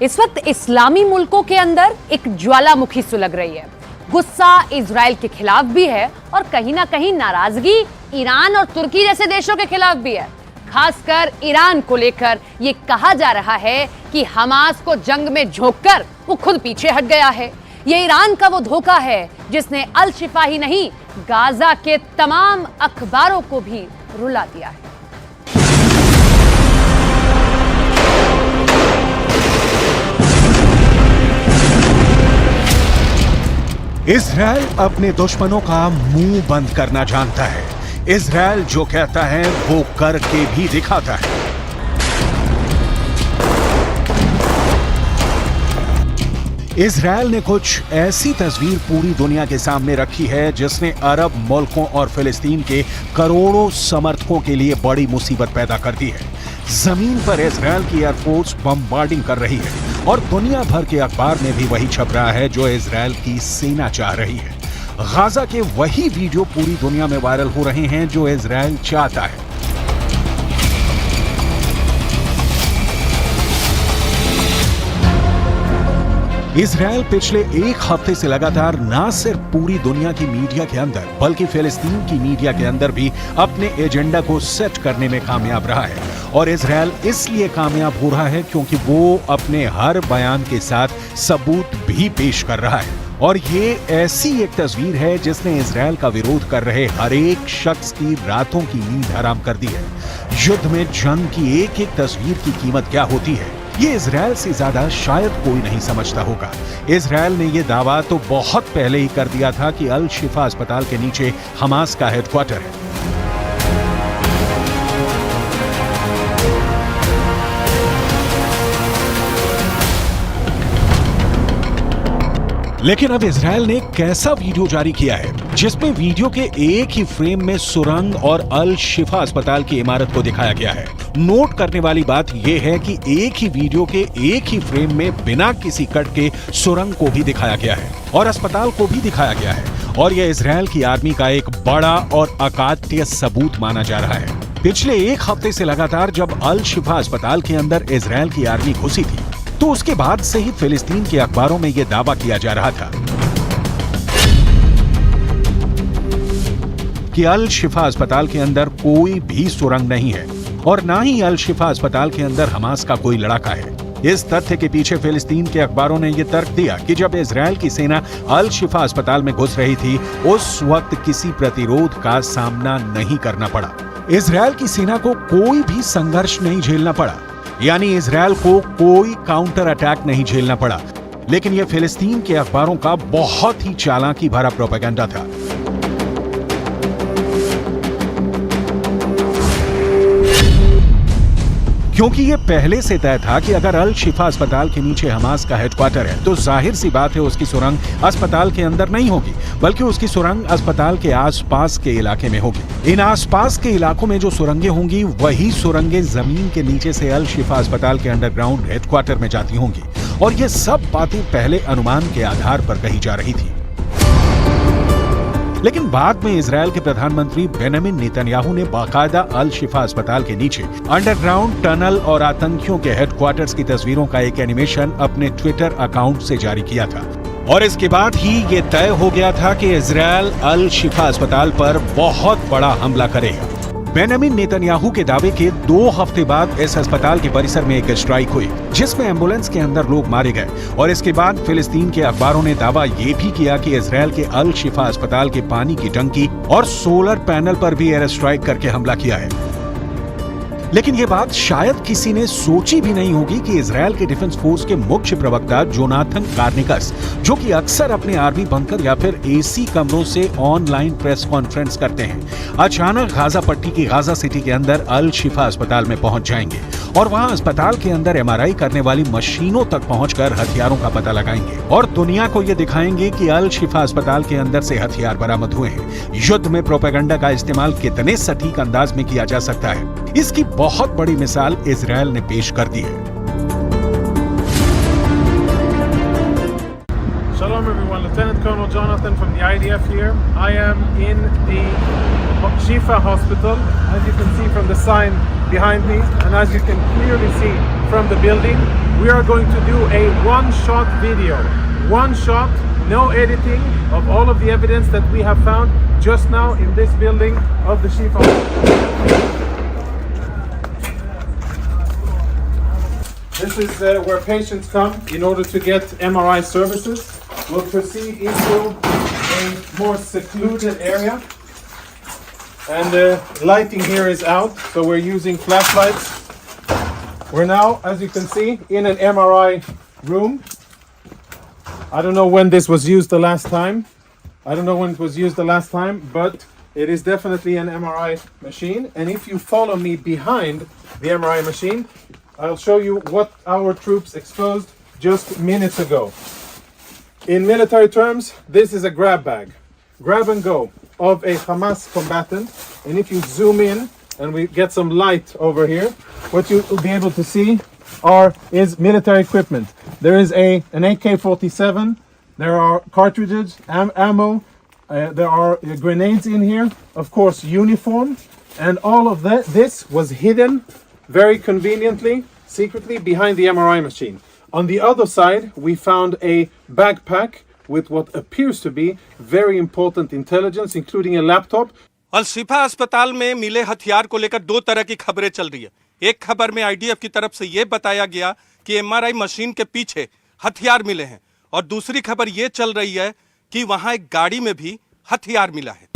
इस वक्त इस्लामी मुल्कों के अंदर एक ज्वालामुखी सुलग रही है। गुस्सा इजराइल के खिलाफ भी है और कहीं ना कहीं नाराजगी ईरान और तुर्की जैसे देशों के खिलाफ भी है। खासकर ईरान को लेकर यह कहा जा रहा है कि हमास को जंग में झोंककर वो खुद पीछे हट गया है। ये ईरान का वो धोखा है जिसने अल शिफा ही नहीं, गाजा के तमाम अखबारों को भी रुला दिया है। इजराइल अपने दुश्मनों का मुंह बंद करना जानता है। इजराइल जो कहता है वो करके भी दिखाता है। इजराइल ने कुछ ऐसी तस्वीर पूरी दुनिया के सामने रखी है जिसने अरब मुल्कों और फिलिस्तीन के करोड़ों समर्थकों के लिए बड़ी मुसीबत पैदा कर दी है। जमीन पर इजराइल की एयरफोर्स बमबार्डिंग कर रही है और दुनिया भर के अखबार में भी वही छप रहा है जो इजराइल की सेना चाह रही है। गाजा के वही वीडियो पूरी दुनिया में वायरल हो रहे हैं जो इजराइल चाहता है। इजराइल पिछले एक हफ्ते से लगातार न सिर्फ पूरी दुनिया की मीडिया के अंदर बल्कि फिलिस्तीन की मीडिया के अंदर भी अपने एजेंडा को सेट करने में कामयाब रहा है। और इजराइल इसलिए कामयाब हो रहा है क्योंकि वो अपने हर बयान के साथ सबूत भी पेश कर रहा है। और ये ऐसी एक तस्वीर है जिसने इजराइल का विरोध कर रहे हर एक शख्स की रातों की नींद हराम कर दी है। युद्ध में जंग की एक एक तस्वीर की कीमत क्या होती है, ये इजराइल से ज्यादा शायद कोई नहीं समझता होगा। इजराइल ने यह दावा तो बहुत पहले ही कर दिया था कि अल शिफा अस्पताल के नीचे हमास का हेडक्वार्टर है। लेकिन अब इजराइल ने कैसा वीडियो जारी किया है जिसमें वीडियो के एक ही फ्रेम में सुरंग और अल शिफा अस्पताल की इमारत को दिखाया गया है। नोट करने वाली बात यह है कि एक ही वीडियो के एक ही फ्रेम में बिना किसी कट के सुरंग को भी दिखाया गया है और अस्पताल को भी दिखाया गया है। और यह इजराइल की आर्मी का एक बड़ा और अकाट्य सबूत माना जा रहा है। पिछले एक हफ्ते से लगातार जब अल शिफा अस्पताल के अंदर इजराइल की आर्मी घुसी थी तो उसके बाद से ही फिलिस्तीन के अखबारों में यह दावा किया जा रहा था कि अल शिफा अस्पताल के अंदर कोई भी सुरंग नहीं है और ना ही अल शिफा अस्पताल के अंदर हमास का कोई लड़ाका है। इस तथ्य के पीछे फिलिस्तीन के अखबारों ने यह तर्क दिया कि जब इजराइल की सेना अल शिफा अस्पताल में घुस रही थी उस वक्त किसी प्रतिरोध का सामना नहीं करना पड़ा। इजराइल की सेना को कोई भी संघर्ष नहीं झेलना पड़ा, यानी इजराइल को कोई काउंटर अटैक नहीं झेलना पड़ा। लेकिन यह फिलिस्तीन के अखबारों का बहुत ही चालाकी भरा प्रोपेगेंडा था। क्योंकि यह पहले से तय था कि अगर अल शिफा अस्पताल के नीचे हमास का हेडक्वार्टर है तो जाहिर सी बात है उसकी सुरंग अस्पताल के अंदर नहीं होगी बल्कि उसकी सुरंग अस्पताल के आसपास के इलाके में होगी। इन आसपास के इलाकों में जो सुरंगें होंगी वही सुरंगें जमीन के नीचे से अल शिफा अस्पताल के अंडरग्राउंड हेडक्वार्टर में जाती होंगी। और ये सब बातें पहले अनुमान के आधार पर कही जा रही थी। लेकिन बाद में इजराइल के प्रधानमंत्री बेंजामिन नेतन्याहू ने बाकायदा अल शिफा अस्पताल के नीचे अंडरग्राउंड टनल और आतंकियों के हेडक्वार्टर्स की तस्वीरों का एक एनिमेशन अपने ट्विटर अकाउंट से जारी किया था। और इसके बाद ही ये तय हो गया था कि इजराइल अल शिफा अस्पताल पर बहुत बड़ा हमला करेगा। बेंजामिन नेतन्याहू के दावे के 2 हफ्ते बाद इस अस्पताल के परिसर में एक स्ट्राइक हुई जिसमें एम्बुलेंस के अंदर लोग मारे गए। और इसके बाद फिलिस्तीन के अखबारों ने दावा ये भी किया कि इजराइल के अल शिफा अस्पताल के पानी की टंकी और सोलर पैनल पर भी एयर स्ट्राइक करके हमला किया है। लेकिन यह बात शायद किसी ने सोची भी नहीं होगी कि इजराइल के डिफेंस फोर्स के मुख्य प्रवक्ता जोनाथन कार्निकस, जो कि अक्सर अपने आर्मी बंकर या फिर एसी कमरों से ऑनलाइन प्रेस कॉन्फ्रेंस करते हैं, अचानक गाजा पट्टी की गाजा सिटी के अंदर अल शिफा अस्पताल में पहुंच जाएंगे और वहां अस्पताल के अंदर एमआरआई करने वाली मशीनों तक पहुंचकर हथियारों का पता लगाएंगे और दुनिया को यह दिखाएंगे कि अल शिफा अस्पताल के अंदर से हथियार बरामद हुए हैं। युद्ध में प्रोपेगेंडा का इस्तेमाल कितने सटीक अंदाज में किया जा सकता है, इसकी बहुत बड़ी मिसाल इजराइल ने पेश कर दी है। Shalom everyone, Lieutenant Colonel Jonathan from the IDF here. I am in the Shifa Hospital, as you can see from the sign behind me, and as you can clearly see from the building, we are going to do a one-shot video. One shot, no editing, of all of the evidence that we have found just now in this building of the Shifa. This is where patients come in order to get MRI services. We'll proceed into a more secluded area. And the lighting here is out, so we're using flashlights. We're now, as you can see, in an MRI room. I don't know when this was used the last time. But it is definitely an MRI machine. And if you follow me behind the MRI machine, I'll show you what our troops exposed just minutes ago. In military terms, this is a grab bag. Grab and go of a Hamas combatant. And if you zoom in and we get some light over here, what you'll be able to see is military equipment. There is an AK-47, there are cartridges, ammo, there are grenades in here, of course uniform, and all of this was hidden very conveniently, secretly behind the MRI machine. On the other side, we found a backpack with what appears to be very important intelligence, including a laptop. अल शिफा अस्पताल में मिले हथियार को लेकर दो तरह की खबरें चल रही है। एक खबर में आईडीएफ की तरफ से यह बताया गया कि एमआरआई मशीन के पीछे हथियार मिले हैं, और दूसरी खबर यह चल रही है कि वहां एक गाड़ी में भी हथियार मिला है।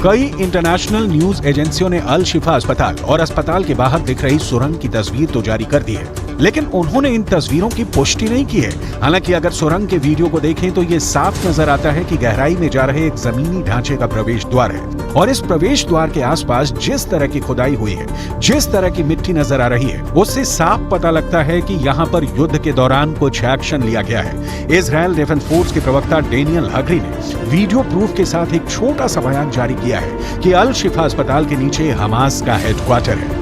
कई इंटरनेशनल न्यूज एजेंसियों ने अल शिफा अस्पताल और अस्पताल के बाहर दिख रही सुरंग की तस्वीर तो जारी कर दी है, लेकिन उन्होंने इन तस्वीरों की पुष्टि नहीं की है। हालांकि अगर सुरंग के वीडियो को देखें तो ये साफ नजर आता है कि गहराई में जा रहे एक जमीनी ढांचे का प्रवेश द्वार है, और इस प्रवेश द्वार के आसपास जिस तरह की खुदाई हुई है, जिस तरह की मिट्टी नजर आ रही है, उससे साफ पता लगता है कि यहाँ पर युद्ध के दौरान कुछ एक्शन लिया गया है। इजरायल डिफेंस फोर्स के प्रवक्ता डेनियल हगरी ने वीडियो प्रूफ के साथ एक छोटा सा बयान जारी किया है कि अल शिफा अस्पताल के नीचे हमास का हेडक्वार्टर है।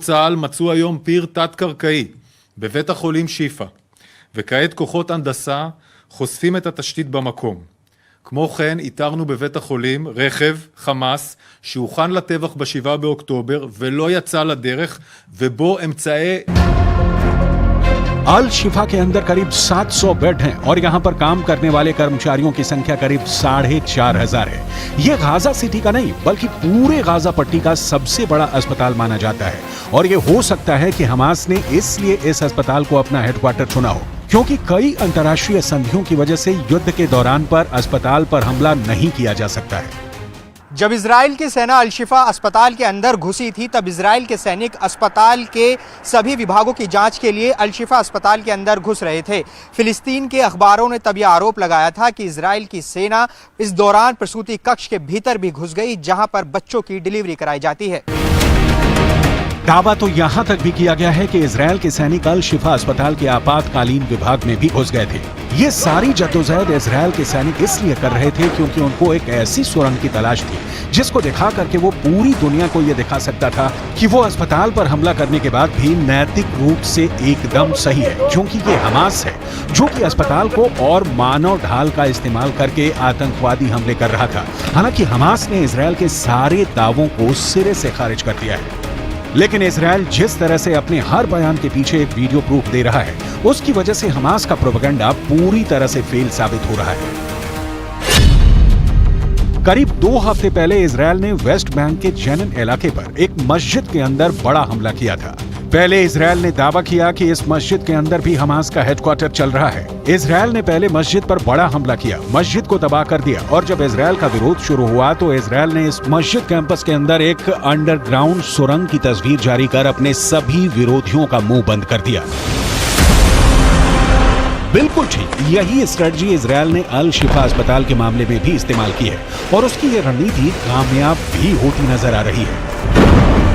צה"ל מצאו היום פיר תת-קרקעי בבית החולים שיפה, וכעת כוחות הנדסה חושפים את התשתית במקום. כמו כן, איתרנו בבית החולים רכב חמאס שהוכן לטבח ב7 באוקטובר ולא יצא לדרך, ובו אמצעי... अल शिफा के अंदर करीब 700 बेड हैं और यहाँ पर काम करने वाले कर्मचारियों की संख्या करीब 4,500 है। ये गाजा सिटी का नहीं बल्कि पूरे गाजा पट्टी का सबसे बड़ा अस्पताल माना जाता है, और ये हो सकता है कि हमास ने इसलिए इस अस्पताल को अपना हेडक्वार्टर चुना हो क्योंकि कई अंतर्राष्ट्रीय संधियों की वजह से युद्ध के दौरान पर अस्पताल पर हमला नहीं किया जा सकता है। जब इजराइल की सेना अल शिफा अस्पताल के अंदर घुसी थी, तब इजराइल के सैनिक अस्पताल के सभी विभागों की जांच के लिए अल शिफा अस्पताल के अंदर घुस रहे थे। फिलिस्तीन के अखबारों ने तब यह आरोप लगाया था कि इजराइल की सेना इस दौरान प्रसूति कक्ष के भीतर भी घुस गई, जहां पर बच्चों की डिलीवरी कराई जाती है। दावा तो यहां तक भी किया गया है कि इजरायल के सैनिक अल शिफा अस्पताल के आपातकालीन विभाग में भी घुस गए थे। ये सारी जद्दोजहद इजरायल के सैनिक इसलिए कर रहे थे क्योंकि उनको एक ऐसी सुरंग की तलाश थी जिसको दिखा करके वो पूरी दुनिया को ये दिखा सकता था कि वो अस्पताल पर हमला करने के बाद भी नैतिक रूप से एकदम सही है, क्योंकि ये हमास है जो कि अस्पताल को और मानव ढाल का इस्तेमाल करके आतंकवादी हमले कर रहा था। हालांकि हमास ने इजरायल के सारे दावों को सिरे से खारिज कर दिया है, लेकिन इजरायल जिस तरह से अपने हर बयान के पीछे एक वीडियो प्रूफ दे रहा है, उसकी वजह से हमास का प्रोपेगेंडा पूरी तरह से फेल साबित हो रहा है। करीब 2 हफ्ते पहले इजरायल ने वेस्ट बैंक के जेनिन इलाके पर एक मस्जिद के अंदर बड़ा हमला किया था। पहले इजरायल ने दावा किया कि इस मस्जिद के अंदर भी हमास का हेडक्वार्टर चल रहा है। इजरायल ने पहले मस्जिद पर बड़ा हमला किया, मस्जिद को तबाह कर दिया, और जब इजरायल का विरोध शुरू हुआ तो इजरायल ने इस मस्जिद कैंपस के अंदर एक अंडरग्राउंड सुरंग की तस्वीर जारी कर अपने सभी विरोधियों का मुंह बंद कर दिया। बिल्कुल ठीक यही स्ट्रेटजी इजरायल ने अल शिफा अस्पताल के मामले में भी इस्तेमाल की है, और उसकी ये रणनीति कामयाब भी होती नजर आ रही है।